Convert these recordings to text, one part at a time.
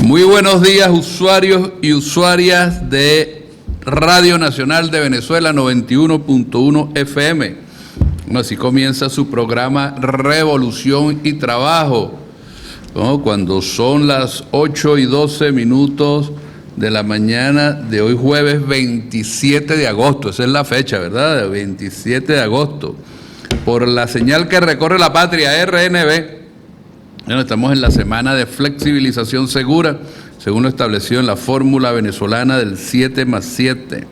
Muy buenos días, usuarios y usuarias de Radio Nacional de Venezuela 91.1 FM. Bueno, así comienza su programa Revolución y Trabajo, ¿no? Cuando son las 8:12 de la mañana de hoy jueves 27 de agosto. Esa es la fecha, ¿verdad? 27 de agosto. Por la señal que recorre la patria, RNB. Bueno, estamos en la semana de flexibilización segura, según lo establecido en la fórmula venezolana del 7+7,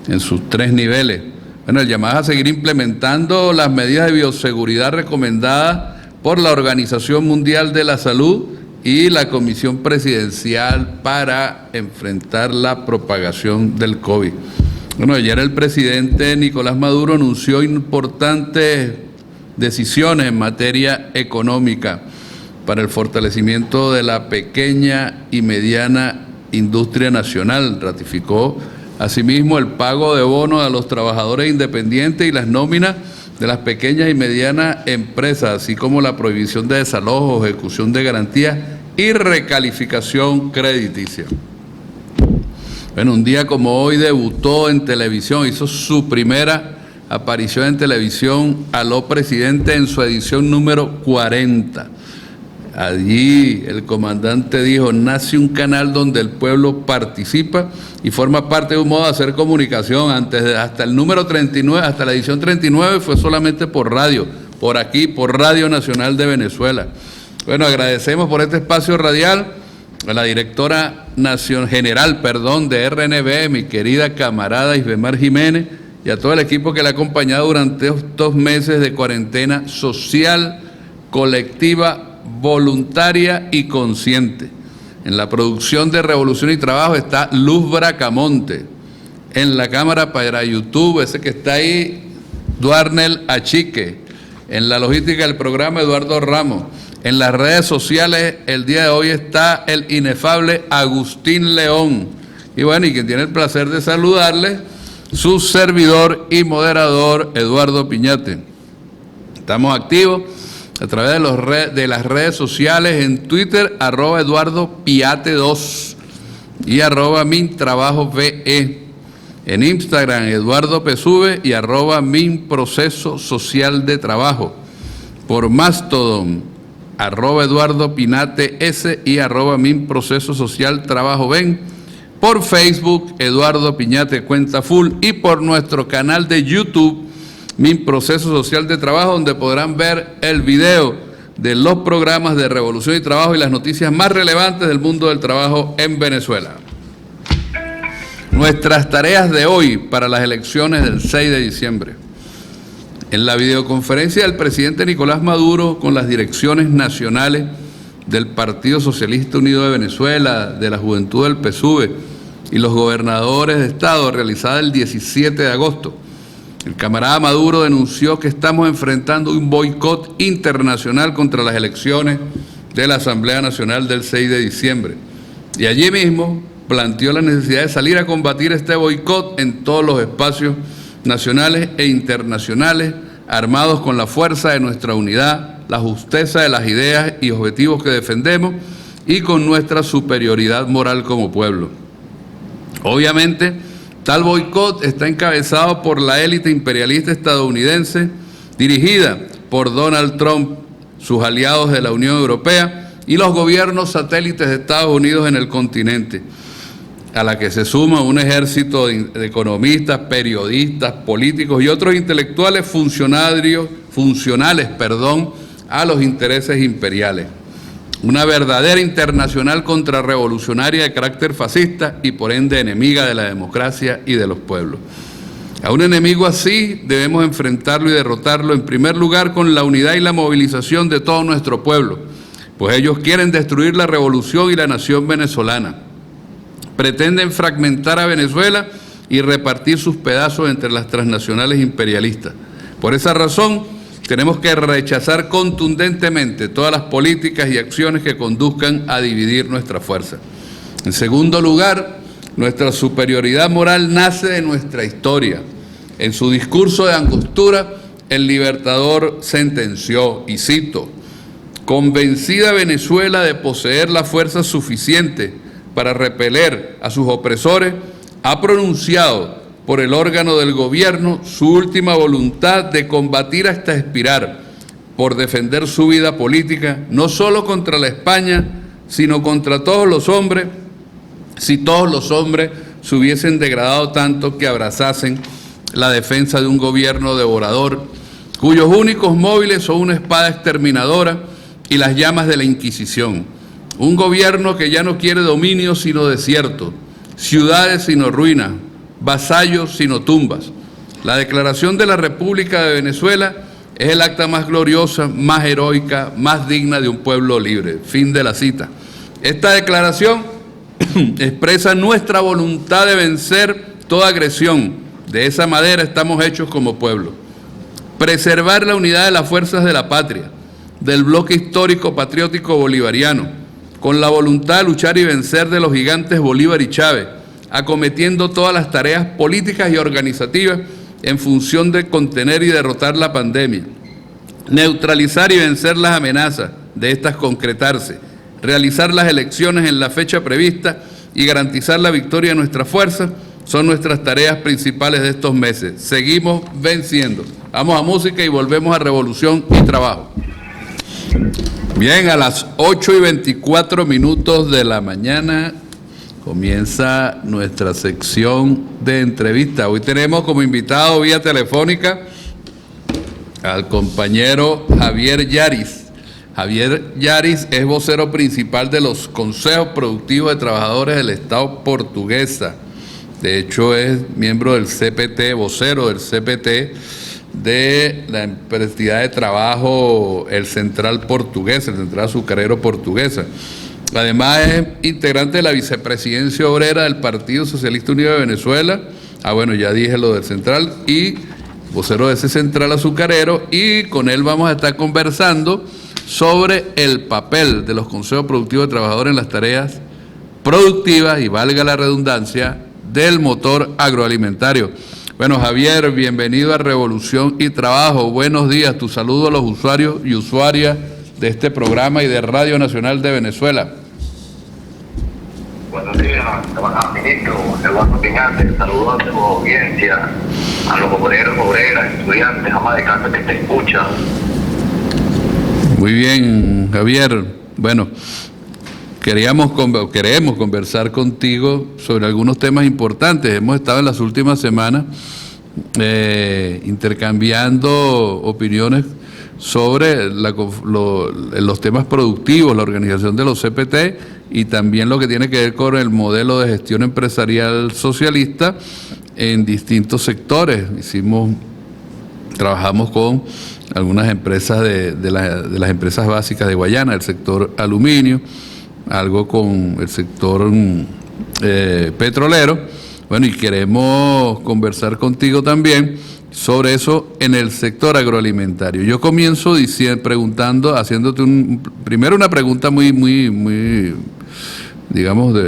en sus 3 niveles. Bueno, el llamado a seguir implementando las medidas de bioseguridad recomendadas por la Organización Mundial de la Salud y la Comisión Presidencial para enfrentar la propagación del COVID. Bueno, ayer el presidente Nicolás Maduro anunció importantes decisiones en materia económica para el fortalecimiento de la pequeña y mediana industria nacional. Ratificó asimismo el pago de bonos a los trabajadores independientes y las nóminas de las pequeñas y medianas empresas, así como la prohibición de desalojo, ejecución de garantías y recalificación crediticia. Bueno, un día como hoy debutó en televisión, hizo su primera aparición en televisión Aló Presidente en su edición número 40. Allí el comandante dijo: nace un canal donde el pueblo participa y forma parte de un modo de hacer comunicación. Hasta el número 39, hasta la edición 39 fue solamente por radio, por aquí, por Radio Nacional de Venezuela. Bueno, agradecemos por este espacio radial a la directora general de RNB, mi querida camarada Isbemar Jiménez, y a todo el equipo que la ha acompañado durante estos meses de cuarentena social, colectiva, voluntaria y consciente. En la producción de Revolución y Trabajo está Luz Bracamonte. En la cámara para YouTube, ese que está ahí, Duarnel Achique. En la logística del programa, Eduardo Ramos. En las redes sociales, el día de hoy está el inefable Agustín León. Y bueno, y quien tiene el placer de saludarle, su servidor y moderador, Eduardo Piñate. Estamos activos a través de las redes sociales, en Twitter, @EduardoPiate2 y @MinTrabajoVE. En Instagram, Eduardo Pesube y @MinProceso Social de Trabajo. Por Mastodon, @EduardoPinateS y @MinProceso Social Trabajo Ven. Por Facebook, Eduardo Piñate Cuenta Full. Y por nuestro canal de YouTube, MinProceso Social de Trabajo, donde podrán ver el video de los programas de Revolución y Trabajo y las noticias más relevantes del mundo del trabajo en Venezuela. Nuestras tareas de hoy para las elecciones del 6 de diciembre. En la videoconferencia del presidente Nicolás Maduro con las direcciones nacionales del Partido Socialista Unido de Venezuela, de la Juventud del PSUV y los gobernadores de estado, realizada el 17 de agosto, el camarada Maduro denunció que estamos enfrentando un boicot internacional contra las elecciones de la Asamblea Nacional del 6 de diciembre. Y allí mismo planteó la necesidad de salir a combatir este boicot en todos los espacios nacionales e internacionales, armados con la fuerza de nuestra unidad, la justeza de las ideas y objetivos que defendemos y con nuestra superioridad moral como pueblo. Obviamente, tal boicot está encabezado por la élite imperialista estadounidense, dirigida por Donald Trump, sus aliados de la Unión Europea y los gobiernos satélites de Estados Unidos en el continente, a la que se suma un ejército de economistas, periodistas, políticos y otros intelectuales funcionales a los intereses imperiales. Una verdadera internacional contrarrevolucionaria de carácter fascista y por ende enemiga de la democracia y de los pueblos. A un enemigo así debemos enfrentarlo y derrotarlo en primer lugar con la unidad y la movilización de todo nuestro pueblo, pues ellos quieren destruir la revolución y la nación venezolana. Pretenden fragmentar a Venezuela y repartir sus pedazos entre las transnacionales imperialistas. Por esa razón, tenemos que rechazar contundentemente todas las políticas y acciones que conduzcan a dividir nuestra fuerza. En segundo lugar, nuestra superioridad moral nace de nuestra historia. En su discurso de Angostura, el Libertador sentenció, y cito: Convencida Venezuela de poseer la fuerza suficiente para repeler a sus opresores, ha pronunciado por el órgano del gobierno su última voluntad de combatir hasta expirar por defender su vida política, no solo contra la España, sino contra todos los hombres, si todos los hombres se hubiesen degradado tanto que abrazasen la defensa de un gobierno devorador, cuyos únicos móviles son una espada exterminadora y las llamas de la Inquisición. Un gobierno que ya no quiere dominio sino desierto, ciudades sino ruinas, vasallos sino tumbas. La declaración de la República de Venezuela es el acta más gloriosa, más heroica, más digna de un pueblo libre. Fin de la cita. Esta declaración expresa nuestra voluntad de vencer toda agresión. De esa madera estamos hechos como pueblo. Preservar la unidad de las fuerzas de la patria, del bloque histórico patriótico bolivariano, con la voluntad de luchar y vencer de los gigantes Bolívar y Chávez, acometiendo todas las tareas políticas y organizativas en función de contener y derrotar la pandemia, neutralizar y vencer las amenazas de estas concretarse, realizar las elecciones en la fecha prevista y garantizar la victoria de nuestra fuerza, son nuestras tareas principales de estos meses. Seguimos venciendo. Vamos a música y volvemos a Revolución y Trabajo. Bien, a las 8:24 de la mañana comienza nuestra sección de entrevista. Hoy tenemos como invitado vía telefónica al compañero Javier Yaris. Javier Yaris es vocero principal de los Consejos Productivos de Trabajadores del Estado Portuguesa. De hecho, es miembro del CPT, vocero del CPT de la entidad de trabajo, el Central Portuguesa, el Central Azucarero Portuguesa. Además, es integrante de la vicepresidencia obrera del Partido Socialista Unido de Venezuela. Bueno, ya dije lo del Central, y vocero de ese Central Azucarero, y con él vamos a estar conversando sobre el papel de los consejos productivos de trabajadores en las tareas productivas, y valga la redundancia, del motor agroalimentario. Bueno, Javier, bienvenido a Revolución y Trabajo. Buenos días, tu saludo a los usuarios y usuarias de este programa y de Radio Nacional de Venezuela. Buenos días, ministro Eduardo Piñate. Saludos a tu audiencia, a los obreros, obreras, estudiantes, amas de casa que te escuchan. Muy bien, Javier. Bueno, queremos conversar contigo sobre algunos temas importantes. Hemos estado en las últimas semanas intercambiando opiniones sobre los temas productivos, la organización de los CPT y también lo que tiene que ver con el modelo de gestión empresarial socialista en distintos sectores. Trabajamos con algunas empresas de las empresas básicas de Guayana, el sector aluminio, algo con el sector petrolero. Bueno, y queremos conversar contigo también sobre eso en el sector agroalimentario. Yo comienzo haciéndote primero una pregunta muy, digamos,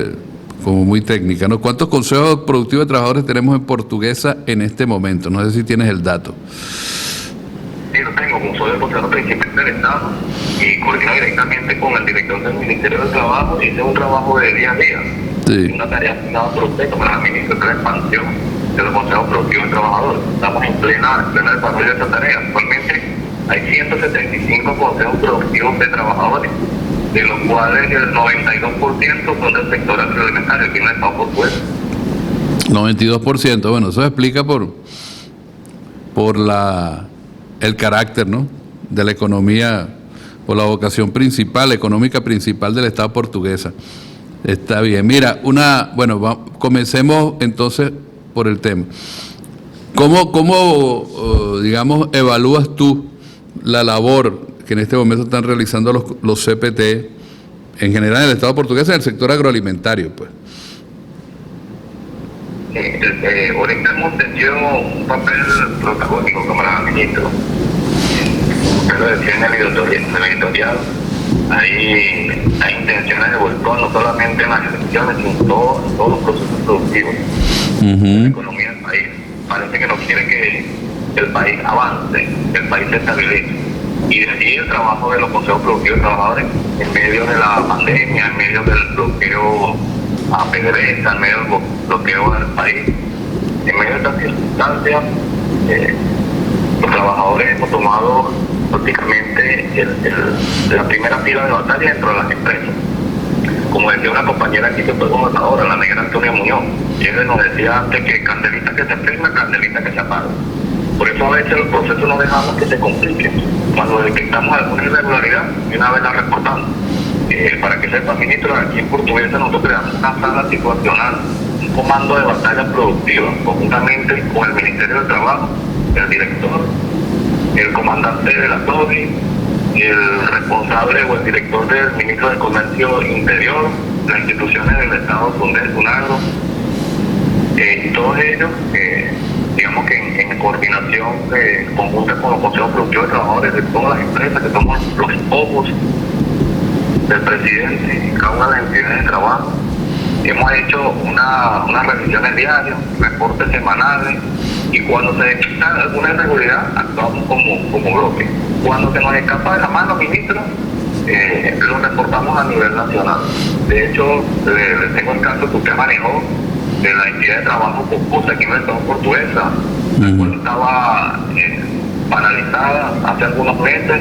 como muy técnica, ¿no? ¿Cuántos consejos productivos de trabajadores tenemos en Portuguesa en este momento? No sé si tienes el dato. Sí, lo tengo, como soy el vocero principal del Estado y coordino directamente con el director del Ministerio de Trabajo, y ese es un trabajo de día a día. Sí. Una tarea asignada por usted como la ministra de la expansión de los consejos productivos de trabajadores. Estamos en plena desarrollo de esta tarea. Actualmente hay 175 consejos productivos de trabajadores, de los cuales el 92% son del sector agroalimentario aquí en el Estado portugués. 92%, bueno, eso explica por el carácter, ¿no?, de la economía, por la vocación principal, económica principal del Estado portuguesa. Está bien. Mira, comencemos entonces por el tema. ¿Cómo digamos, evalúas tú la labor que en este momento están realizando los CPT en general en el Estado portugués en el sector agroalimentario, pues? Ahorita hemos tenido un papel protagónico como ministro. Usted lo decía en el editorial. Hay intenciones de volcón, no solamente en las elecciones, sino en todos los procesos productivos. La economía del país parece que no quiere que el país avance, que el país se estabilice. Y de allí el trabajo de los consejos productivos de trabajadores en medio de la pandemia, en medio del bloqueo a PDVSA, en medio del bloqueo del país, en medio de estas circunstancias, los trabajadores hemos tomado prácticamente la primera fila de batalla dentro de las empresas. Como decía una compañera aquí que fue gobernadora, la negra Antonia Muñoz, y ella nos decía antes que candelita que se prenda, candelita que se apaga. Por eso a veces los procesos no dejamos que se compliquen. Cuando detectamos alguna irregularidad, de una vez la reportamos. Para que sepa, ministro, aquí en Portuguesa nosotros creamos una sala situacional, un comando de batalla productiva, conjuntamente con el Ministerio del Trabajo, el director, el comandante de la TODI, el responsable o el director del ministro de Comercio Interior, las instituciones del Estado, SUNAGRO, y todos ellos, digamos que en coordinación conjunta con los consejos productivos de trabajadores de todas las empresas, que somos los ojos del presidente y cada una de las entidades de trabajo. Hemos hecho unas revisiones diarias, reportes semanales, y cuando se detecta alguna irregularidad, actuamos como bloque. Cuando se nos escapa de la mano, ministro, lo reportamos a nivel nacional. De hecho, les tengo el caso que usted manejó de la entidad de trabajo Cocosa aquí en el Estado Portuguesa, la cual estaba paralizada hace algunos meses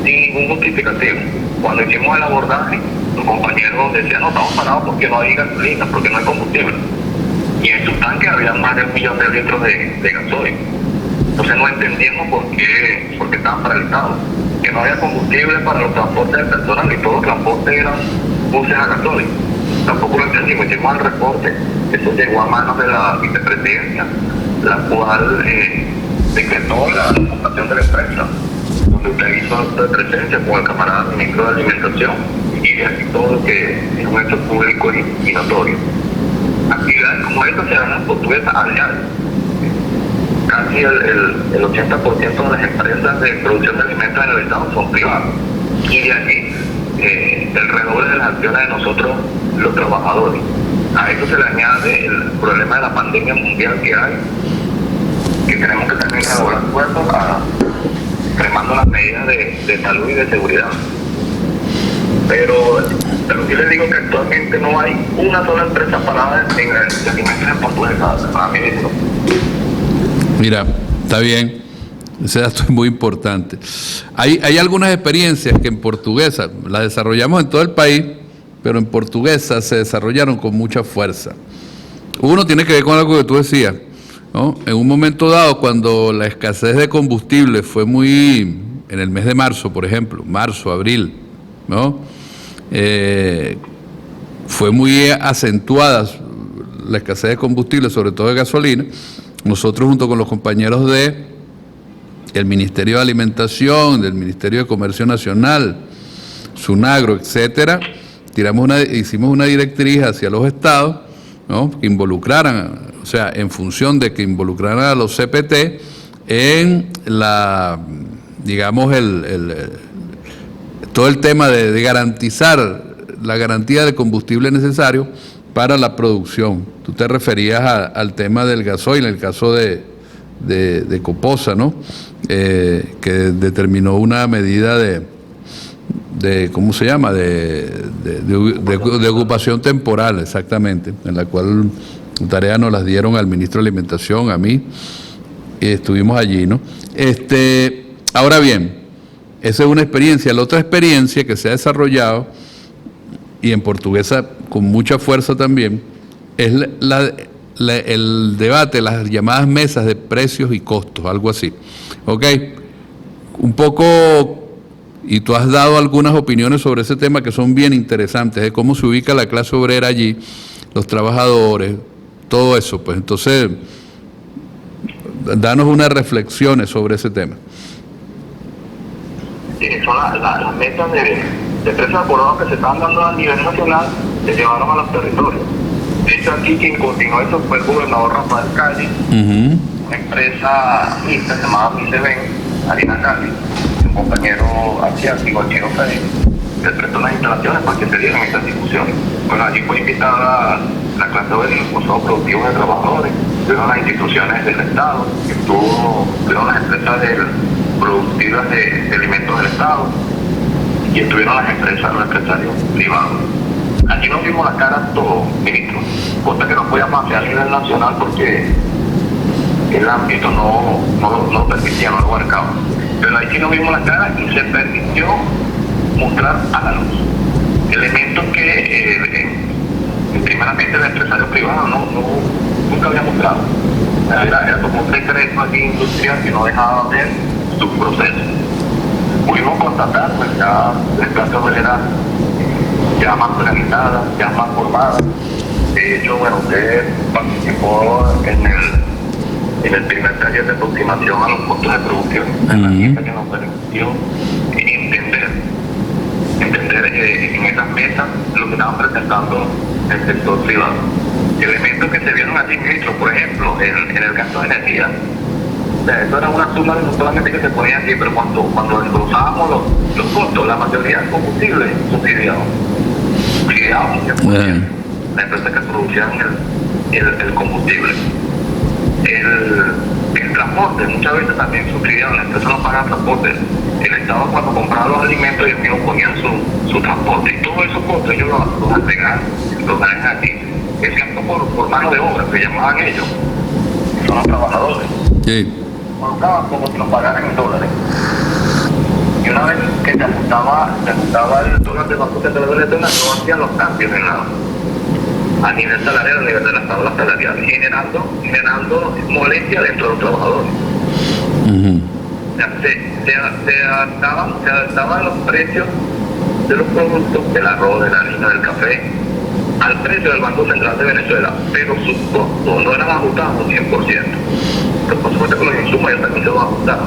sin ningún justificativo. Cuando hicimos el abordaje, los compañeros decían, no, estamos parados porque no hay gasolina, porque no hay combustible. Y en su tanque había más de 1 millón de litros de gasoil. Entonces no entendíamos por qué estaban paralizados. Que no había combustible para los transportes de personas, ni todos los transportes eran buses a gasoil. Tampoco lo entendimos, hicimos el reporte. Eso llegó a manos de la vicepresidencia, la cual decretó la ocupación de la empresa, donde usted hizo acto de presencia con el camarada ministro de Alimentación, y de aquí todo lo que es un hecho público y notorio. Actividades como esta se dan en Portuguesa a diario. Casi el 80% de las empresas de producción de alimentos en el Estado son privadas. Y de aquí el redoble de las acciones de nosotros, los trabajadores. A esto se le añade el problema de la pandemia mundial que hay, que tenemos que también elaborar acuerdos extremando las medidas de salud y de seguridad. Pero sí les digo que actualmente no hay una sola empresa parada en el alimentos en Portuguesa, para mí mismo. Mira, está bien, ese dato es muy importante. Hay algunas experiencias que en Portuguesa las desarrollamos en todo el país, pero en Portuguesa se desarrollaron con mucha fuerza. Uno tiene que ver con algo que tú decías, ¿no? En un momento dado, cuando la escasez de combustible fue muy, en el mes de marzo, por ejemplo, marzo, abril, ¿no? Fue muy acentuada la escasez de combustible, sobre todo de gasolina. Nosotros, junto con los compañeros del Ministerio de Alimentación, del Ministerio de Comercio Nacional, SUNAGRO, etcétera, hicimos una directriz hacia los estados, ¿no? Que involucraran, o sea, en función de que involucraran a los CPT en todo el tema de garantizar la garantía de combustible necesario para la producción. Tú te referías al tema del gasoil, en el caso de Coposa, ¿no? Que determinó una medida ¿cómo se llama? De ocupación temporal, exactamente, en la cual tareas nos las dieron al ministro de Alimentación, a mí, y estuvimos allí, ¿no? Ahora bien, esa es una experiencia. La otra experiencia que se ha desarrollado, y en Portuguesa con mucha fuerza también, es el debate, las llamadas mesas de precios y costos, algo así. ¿Ok? Un poco, y tú has dado algunas opiniones sobre ese tema que son bien interesantes, de cómo se ubica la clase obrera allí, los trabajadores, todo eso. Pues entonces, danos unas reflexiones sobre ese tema. Son las metas de precios acordados que se están dando a nivel nacional, se llevaron a los territorios. De hecho, aquí quien coordinó eso fue el gobernador Rafael Calle, una empresa mixta llamada Miseven, Harina Cali, un compañero asiático, Chino Fede, que prestó las instalaciones para que se dieran estas discusiones. Bueno, allí fue invitada la clase obrera y los consejos productivos de trabajadores, fueron las instituciones del Estado, fueron las empresas del productivas de alimentos del Estado, y estuvieron las empresas, los empresarios privados. Aquí nos vimos la cara todos, ministro, cosa que no podíamos hacer a nivel nacional porque el ámbito no lo permitía, no lo abarcaba. Pero aquí nos vimos la cara y se permitió mostrar a la luz elementos que primeramente el empresario privado nunca había mostrado. Era como un secreto aquí industrial que no dejaba ver su proceso. Pudimos constatar, pues ya la clase obrera ya más organizada, ya más formada. De hecho, bueno, usted participó en el primer taller de aproximación a los costos de producción, herramienta que nos permitió entender en esas mesas lo que estaban presentando el sector privado. Elementos que se vieron así, ministro, por ejemplo, en el gasto de energía. O sea, eso era una suma no solamente que se ponía aquí, pero cuando desglosábamos los costos, la mayoría del combustible subsidiado la empresa que producían el combustible. El transporte, muchas veces también subsidiado, la empresa no paga transporte. El Estado cuando compraba los alimentos ellos mismos ponían su transporte. Y todos esos costos ellos los agregan aquí. Es gasto por mano de obra, que llamaban ellos. Son los trabajadores. Sí. Colocaban como si los pagaran en dólares. Y una vez que se ajustaba el dólar del Banco Central de Venezuela, no hacían los cambios a nivel salarial, a nivel de las tablas salariales, generando molestia dentro de los trabajadores. O sea, se adaptaban los precios de los productos, del arroz, de la harina, del café, al precio del Banco Central de Venezuela, pero sus costos no eran ajustados un 100%. Pero por supuesto que los insumos ya también se van a ajustar.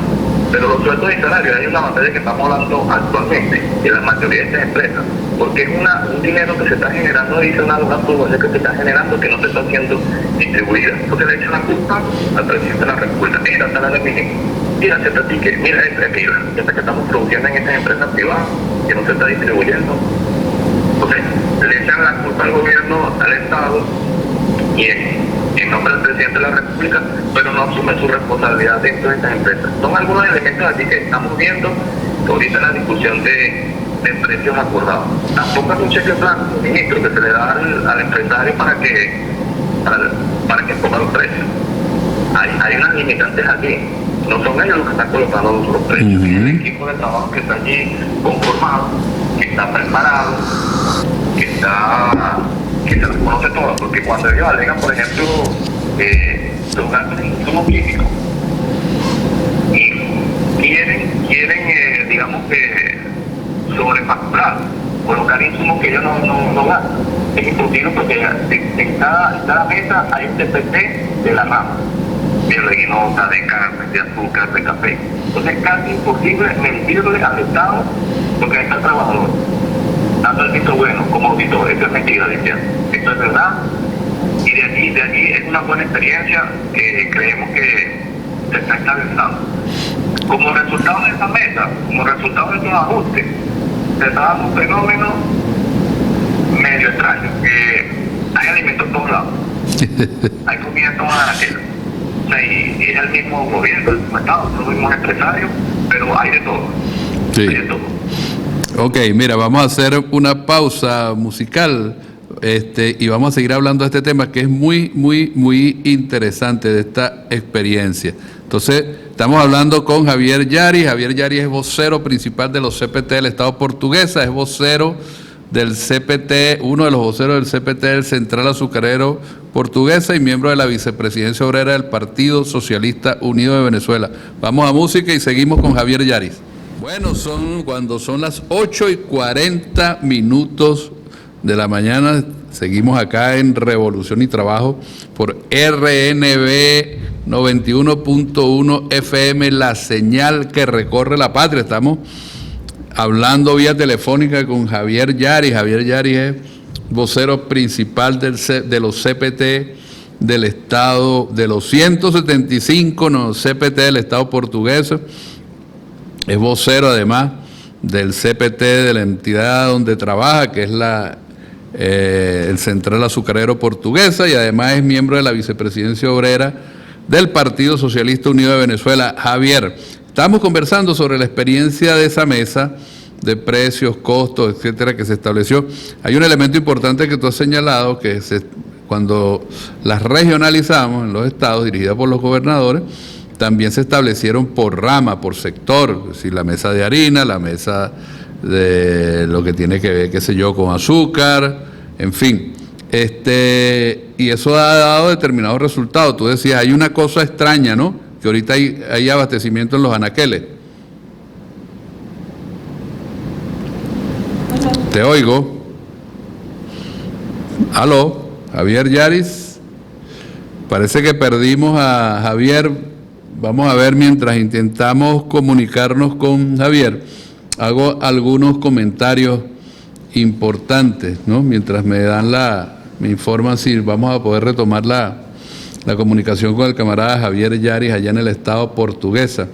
Pero los sueldos y salarios, hay una batalla que estamos hablando actualmente en la mayoría de estas empresas, porque es un dinero que se está generando adicional, una población que se está generando que no se está haciendo distribuida. Entonces le echan la culpa al presidente de la República. Mira, salario mínimo, mira, este ticket, mira, esta que estamos produciendo en estas empresas privadas que no se está distribuyendo. Entonces le echan la culpa al gobierno, al Estado, y en nombre del presidente de la República, pero no asume su responsabilidad dentro de estas empresas. Son algunos elementos así que estamos viendo ahorita en la discusión de precios acordados. Tampoco es un cheque blanco, ministro, que se le da al empresario para que ponga los precios. Hay unas limitantes aquí. No son ellos los que están colocando los precios. Es el equipo de trabajo que está allí conformado, que está preparado, que se les conoce todo, porque cuando ellos alegan, por ejemplo, los gastos de insumos químicos y quieren digamos que sobrefacturar, colocar insumos que ellos no gastan, es imposible porque en cada mesa hay un TPT de la rama, de leginosa, de carne, de azúcar, de café. Entonces es casi imposible mentirle al Estado porque está el trabajador dando el visto bueno como auditor. Eso es mentira, diciendo esto es verdad, y de allí es una buena experiencia que creemos que se está estableciendo. Como resultado de esa mesa, como resultado de esos ajustes, se está dando un fenómeno medio extraño, que hay alimentos en todos lados, hay comida en todas las tiendas. O sea, y es el mismo gobierno, el mismo Estado, los mismos empresarios, pero hay de todo. Sí. Hay de todo. Ok, mira, vamos a hacer una pausa musical y vamos a seguir hablando de este tema que es muy, muy, muy interesante de esta experiencia. Entonces, estamos hablando con Javier Yaris. Javier Yaris es vocero principal de los CPT del Estado Portuguesa, es vocero del CPT, uno de los voceros del CPT del Central Azucarero Portuguesa y miembro de la Vicepresidencia Obrera del Partido Socialista Unido de Venezuela. Vamos a música y seguimos con Javier Yaris. Bueno, cuando son las 8:40 de la mañana, seguimos acá en Revolución y Trabajo por RNB 91.1 FM, la señal que recorre la patria. Estamos hablando vía telefónica con Javier Yaris. Javier Yaris es vocero principal de los CPT del Estado, de los 175 CPT del Estado portugués. Es vocero además del CPT de la entidad donde trabaja, que es el Central Azucarero Portuguesa, y además es miembro de la Vicepresidencia Obrera del Partido Socialista Unido de Venezuela. Javier, Estábamos conversando sobre la experiencia de esa mesa de precios, costos, etcétera, que se estableció. Hay un elemento importante que tú has señalado, que cuando las regionalizamos en los estados, dirigidas por los gobernadores, también se establecieron por rama, por sector, es decir, la mesa de harina, la mesa de lo que tiene que ver, qué sé yo, con azúcar, en fin. Y eso ha dado determinados resultados. Tú decías, hay una cosa extraña, ¿no? Que ahorita hay abastecimiento en los anaqueles. Te oigo. Aló, Javier Yaris. Parece que perdimos a Javier. Vamos a ver mientras intentamos comunicarnos con Javier. Hago algunos comentarios importantes, ¿no? Mientras me informan si vamos a poder retomar la comunicación con el camarada Javier Yaris allá en el estado Portuguesa.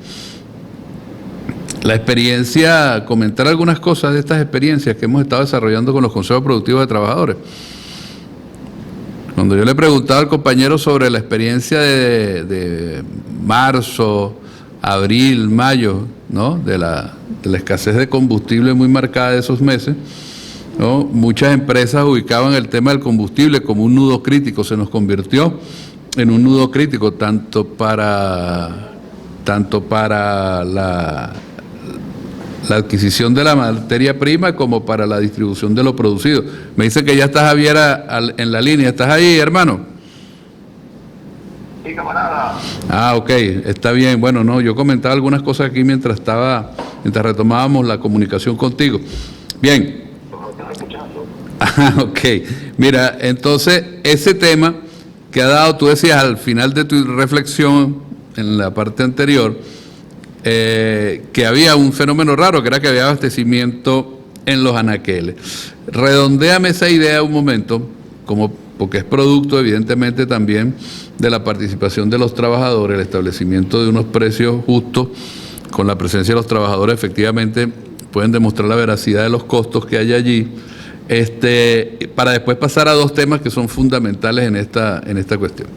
La experiencia, comentar algunas cosas de estas experiencias que hemos estado desarrollando con los consejos productivos de trabajadores. Cuando yo le preguntaba al compañero sobre la experiencia de marzo, abril, mayo, ¿no? de la escasez de combustible muy marcada de esos meses, ¿no? Muchas empresas ubicaban el tema del combustible como un nudo crítico, se nos convirtió en un nudo crítico tanto para la adquisición de la materia prima como para la distribución de lo producido. Me dice que ya está Javier en la línea. ¿Estás ahí, hermano? Sí, camarada. Ah, ok, está bien. Bueno, no, yo comentaba algunas cosas aquí mientras retomábamos la comunicación contigo. Bien. Ah, ok. Mira, entonces, ese tema que ha dado, tú decías al final de tu reflexión, en la parte anterior, que había un fenómeno raro, que era que había abastecimiento en los anaqueles. Redondéame esa idea un momento, porque es producto evidentemente también de la participación de los trabajadores, el establecimiento de unos precios justos con la presencia de los trabajadores, efectivamente pueden demostrar la veracidad de los costos que hay allí, para después pasar a dos temas que son fundamentales en esta cuestión.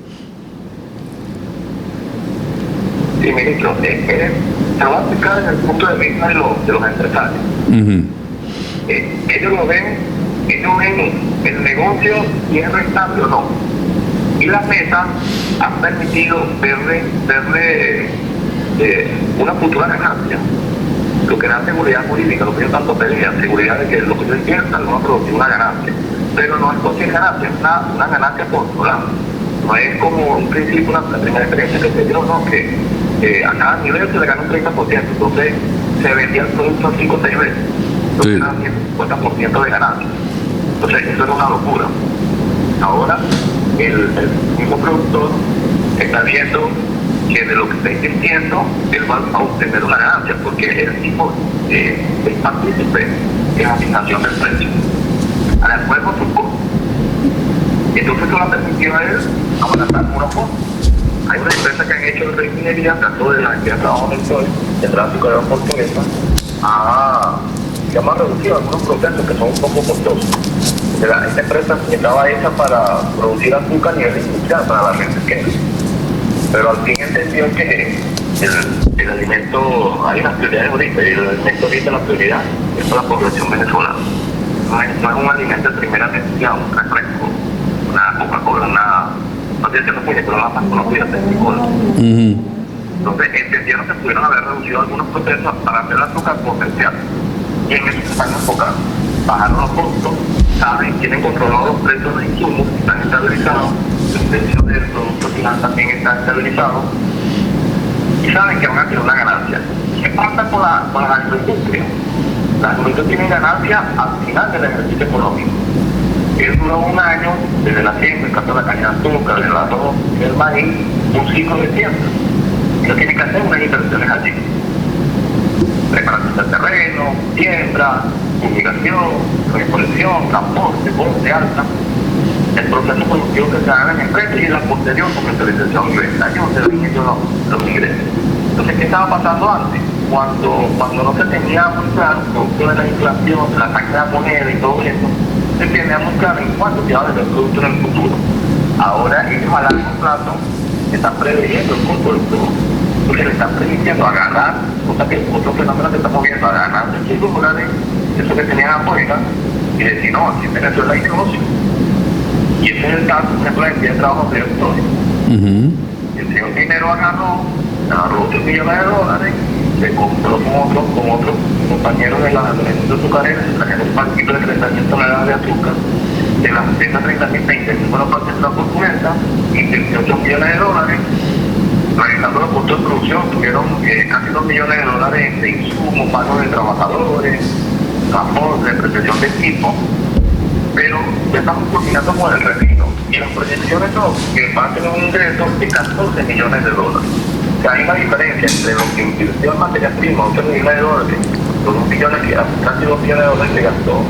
Sí, ministro, se va a aplicar desde el punto de vista de los empresarios. Ellos ven el negocio si es rentable o no. Y las mesas han permitido verle una futura ganancia. Lo que da seguridad jurídica, lo que yo tanto pedía, seguridad de que lo que yo invierta no producir una ganancia. Pero no es cualquier ganancia, es una ganancia controlada. No es como un principio, la primera experiencia que se dio, no, que a cada nivel se le gana un 30%, entonces se vendía el producto 5 o 6 veces, entonces era 50% de ganancia. Entonces eso era una locura. Ahora el mismo productor está viendo que de lo que está invirtiendo él va a obtener una ganancia, porque el tipo es partícipe en la fijación del precio. Ahora el juego su costo. Entonces eso le ha permitido a él abaratar unos costos. Hay una empresa que han hecho en refinería, tanto de la que ha trabajado en el sol, de tráfico de la portuguesa, ha reducido algunos procesos que son un poco costosos. Esta empresa estaba hecha para producir azúcar a nivel industrial para la gente pequeña. Pero al fin entendió que el alimento, hay unas prioridades ahorita, y el alimento ahorita la prioridad es para la población venezolana. No es un alimento de primera necesidad, un refresco, una Coca-Cola, no tiene que ser muy, pero la más conocida, Coca-Cola. Entonces entendieron que pudieron haber reducido algunos procesos para hacer el azúcar potencial. Y en eso se están enfocando. Bajaron los costos, saben, tienen controlados los precios de insumos, están estabilizados, el precio del producto final también está estabilizado y saben que van a tener una ganancia. ¿Qué pasa con la agroindustria? La agroindustria tiene ganancia al final del ejercicio económico. Él duró un año desde la siembra, el caso de la caña de azúcar, del arroz, del maíz, un ciclo de siembra. Ellos tienen que hacer unas inversiones allí. Preparación del terreno, siembra, fumigación, recolección, transporte, coste alta. El proceso productivo que se haga en la empresa y la posterior comercialización y venta. Ahí donde ven ellos los ingresos. Entonces, ¿qué estaba pasando antes? Cuando no se tenía muy claro, producto de la inflación, de la tasa de moneda y todo eso, se tenía muy claro en cuánto se iba a vender el producto en el futuro. Ahora ellos a largo plazo están preveyendo el costo del producto. porque le están permitiendo agarrar, o sea que otro fenómeno que estamos viendo, agarrar $100, eso que tenían afuera, y decir, no, aquí en Venezuela hay negocio. Y ese es el caso, por ejemplo, de trabajo de historia. El señor dinero agarró $8 millones, se compró con otros compañeros de la industria azucarera, trajeron un paquito de 30.000 toneladas de azúcar, de las 30.000, 20.000 fueron participadas por Cubeta, invirtió $8 millones, realizando los costos de producción, tuvieron casi $2 millones de insumos, pagos de trabajadores, transporte, prestación de equipo, pero ya estamos culminando con el refino, y las proyecciones son que va a tener un ingreso de $14 millones. O sea, hay una diferencia entre lo que invirtió en materia prima, $8 millones, con casi $2 millones que gastó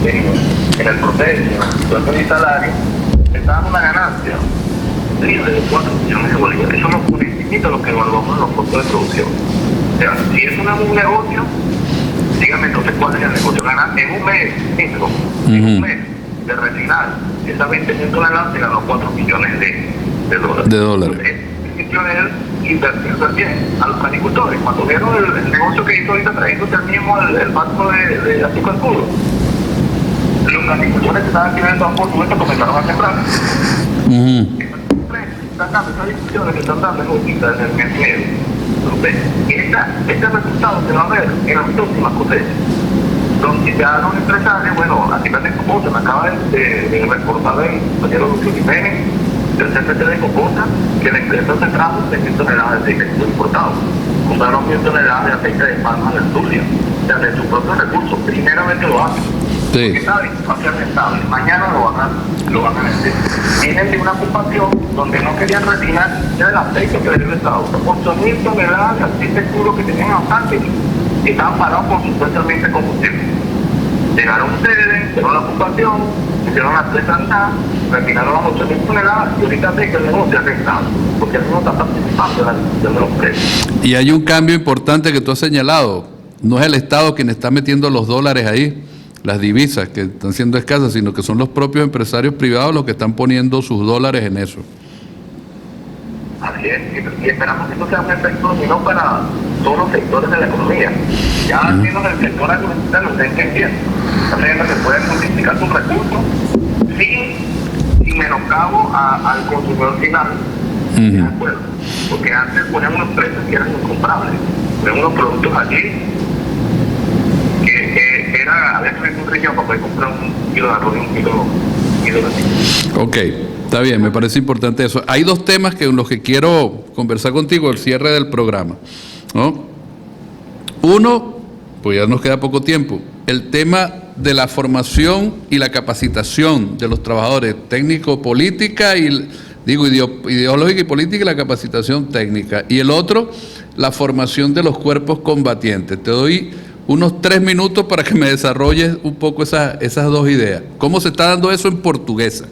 en el proceso, sueldo y salario, está dando una ganancia libre de $4 millones. Eso no justifica lo que evaluamos en los costos de producción. O sea, si eso no es un negocio, dígame entonces cuál es el negocio. Ganar en un mes, en un mes de refinar esas 20.000 toneladas se ganó $4 millones de dólares. Él invertir también a los agricultores. Cuando vieron el negocio que hizo ahorita trayéndose el mismo el banco de azúcar puro, los agricultores que estaban viviendo a Portuguesa comenzaron a sembrar. Estas discusiones que están dando ahorita en el mes y medio. Entonces, este resultado se va a ver en las próximas cosechas, donde ya los empresarios, bueno, aquí también Copota, me acaba de reportar el compañero Lucio Jiménez, del CPT de Copota, que la empresa se trajo 100.000 toneladas de aceite importado, compraron 1.000 toneladas de aceite de palma del Zulia, o sea, de sus propios recursos. Primeramente lo hacen, porque saben, va a ser rentable, mañana lo van a vender. Vienen de una ocupación donde no querían refinar ya el aceite que les había estado, 8.000 toneladas de aceite puro que tenían los tanques, que estaban parados con supuestamente combustible. Llegaron ustedes, hicieron la ocupación, hicieron las 3 andadas, refinaron las 8.000 toneladas y ahorita sé que el negocio es rentable, porque no está participando en la discusión de los precios. Y hay un cambio importante que tú has señalado. No es el Estado quien está metiendo los dólares ahí, las divisas que están siendo escasas, sino que son los propios empresarios privados los que están poniendo sus dólares en eso. Así es, y esperamos que esto sea un efecto dominó para todos los sectores de la economía. Ya al menos el sector agroalimentario lo está entendiendo. Está viendo que pueden multiplicar sus recursos sin menoscabo al consumidor final. ¿De acuerdo? Porque antes ponían unos precios que eran incomprables. Ponían unos productos allí que era, había que ver un riñón para poder comprar un kilo de arroz y un kilo de aceite. Ok. Está bien, me parece importante eso. Hay dos temas en los que quiero conversar contigo al cierre del programa, ¿no? Uno, pues ya nos queda poco tiempo, el tema de la formación y la capacitación de los trabajadores, técnico-política y, ideológica y política y la capacitación técnica. Y el otro, la formación de los cuerpos combatientes. Te doy unos 3 minutos para que me desarrolles un poco esas dos ideas. ¿Cómo se está dando eso en Portuguesa?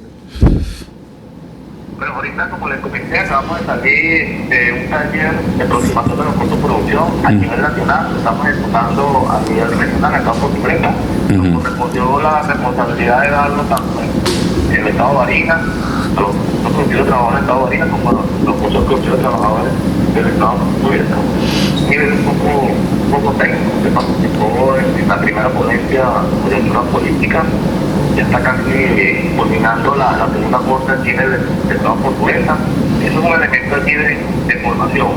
Bueno, ahorita, como les comenté, acabamos de salir de un taller de aproximación de los costos de producción a nivel nacional. Lo estamos ejecutando a nivel regional, acá en Portuguesa. Nos correspondió la responsabilidad de darlo tanto en el Estado de Barinas, a los productores de trabajadores del Estado de Barinas, como a los cursos productivos de trabajadores del Estado de Portuguesa. Un nivel un poco técnico, se participó en la primera ponencia de coyuntura política. Ya está casi culminando la segunda corte aquí del Estado Portuguesa. Eso es un elemento aquí de formación.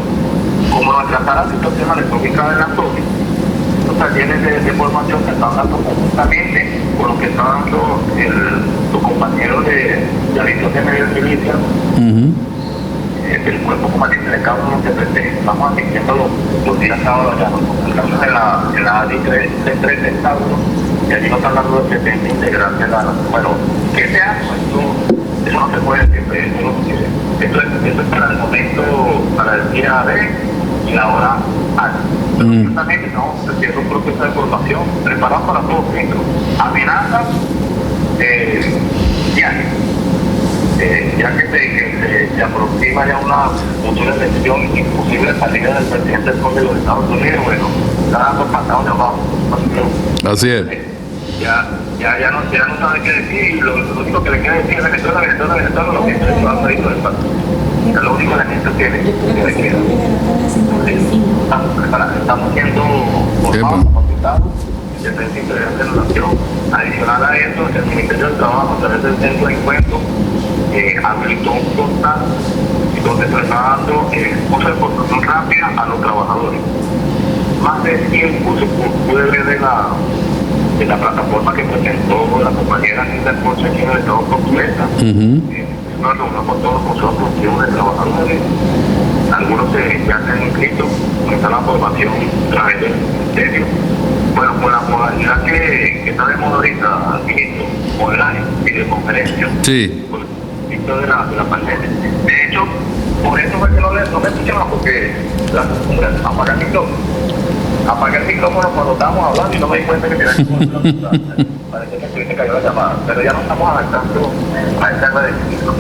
Como nuestra sala situacional económica de la zona, los talleres de formación se están dando conjuntamente con lo que está dando los compañeros de la división de medios de milicia, el cuerpo combatiente de cada uno de CPT. Estamos asistiendo los días sábados allá, nos encontramos en la ADI-3 del Tauro, y allí nos están dando de 70 integrantes. Bueno, ¿qué se hace? Eso no se puede decir, eso es para el momento, para el día B y la hora A. Pero también estamos haciendo un proceso de formación preparado para todos los centros. Amenazas diarias. Ya que se aproxima ya una futura elección y posible salida del presidente de los Estados Unidos, bueno, cada dos pasados ya vamos. Así es. Ya no sabe qué decir, y lo único que le queda decir es Venezuela, lo que se va a salir del país. Es lo único elemento que le queda. Estamos siendo formados, capacitados desde el principio de la nación. Adicional a eso, el Ministerio del Trabajo, a través del Centro de Encuentro, habilitó un portal donde se está dando cursos de formación rápida a los trabajadores. Más de 100 cursos pude ver de la plataforma que presentó la compañera Linda Concha aquí en el Estado Portuguesa. Una reunión con todos los consejos productivos de trabajadores. Algunos ya se han inscrito, está la formación a través del ministerio. Bueno, con la modalidad que está de moda ahorita, ministro, online, videoconferencia. Sí. De la pandemia. De hecho, por eso fue que no me escuchaban, porque la costumbre es apagar el micrófono. Apagué el micrófono cuando estábamos hablando y no me di cuenta que tenía que parece que se cayó la llamada, pero ya no estamos adaptando a esta agradecimiento.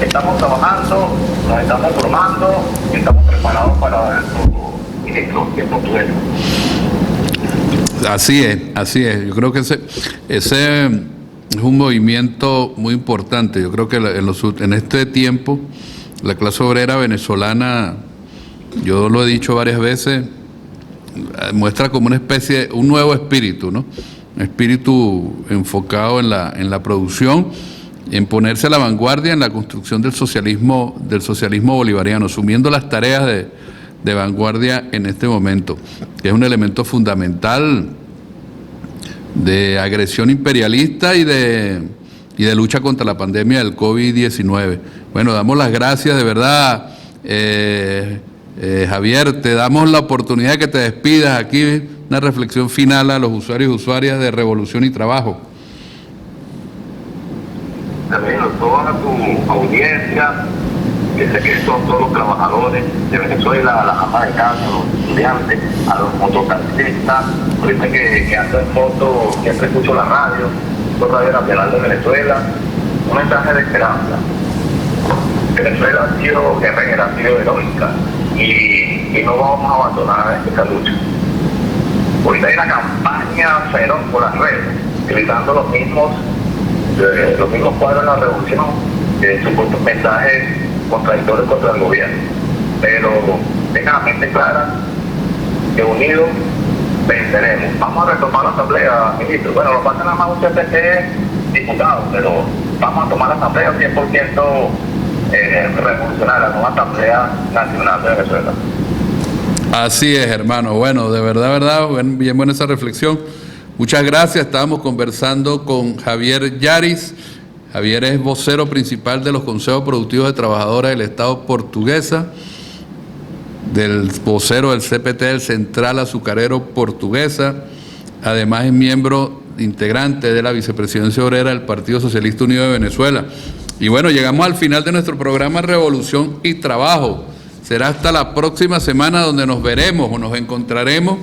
Estamos trabajando, nos estamos formando y estamos preparados para el ministro de portugués. Así es. Yo creo que ese es un movimiento muy importante. Yo creo que en este tiempo la clase obrera venezolana, yo lo he dicho varias veces, muestra como una especie, un nuevo espíritu, ¿no? Un espíritu enfocado en la producción, en ponerse a la vanguardia en la construcción del socialismo bolivariano, asumiendo las tareas de vanguardia en este momento, que es un elemento fundamental de agresión imperialista y de lucha contra la pandemia del COVID-19. Bueno, damos las gracias, de verdad, Javier, te damos la oportunidad de que te despidas aquí, una reflexión final a los usuarios y usuarias de Revolución y Trabajo. También a toda tu audiencia, que sé que son todos los trabajadores de Venezuela, a las amas de casa, a los estudiantes, a los mototaxistas, ahorita que ando en moto, siempre escucho la radio nacional de Venezuela, un mensaje de esperanza. Venezuela ha sido guerrera, ha sido heroica y no vamos a abandonar esta lucha. Ahorita hay una campaña feroz por las redes, gritando los mismos cuadros de la revolución, supuestos mensajes contradictorios contra el gobierno. Pero tengan la mente clara que unidos venceremos. Vamos a retomar la asamblea, ministro. Bueno, lo pasa nada más un CPT diputado, pero vamos a tomar la asamblea 100% revolucionaria, la nueva Asamblea Nacional de Venezuela. Así es, hermano. Bueno, de verdad, bien buena esa reflexión. Muchas gracias. Estábamos conversando con Javier Yaris. Javier es vocero principal de los Consejos Productivos de Trabajadoras del Estado Portuguesa, del vocero del CPT del Central Azucarero Portuguesa. Además es miembro integrante de la Vicepresidencia Obrera del Partido Socialista Unido de Venezuela. Y bueno, llegamos al final de nuestro programa Revolución y Trabajo. Será hasta la próxima semana donde nos veremos o nos encontraremos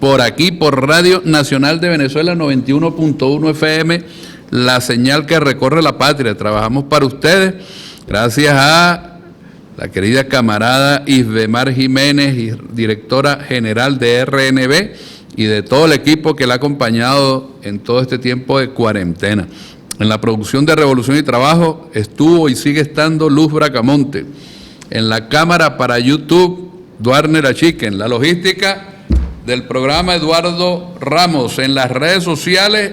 por aquí, por Radio Nacional de Venezuela 91.1 FM, la señal que recorre la patria. Trabajamos para ustedes, gracias a la querida camarada Isbemar Jiménez, directora general de RNB, y de todo el equipo que la ha acompañado en todo este tiempo de cuarentena. En la producción de Revolución y Trabajo estuvo y sigue estando Luz Bracamonte. En la cámara para YouTube, Duarner Achique. En la logística del programa, Eduardo Ramos. En las redes sociales,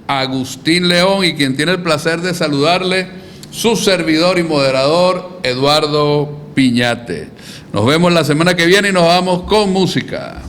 Agustín León, y quien tiene el placer de saludarle, su servidor y moderador, Eduardo Piñate. Nos vemos la semana que viene y nos vamos con música.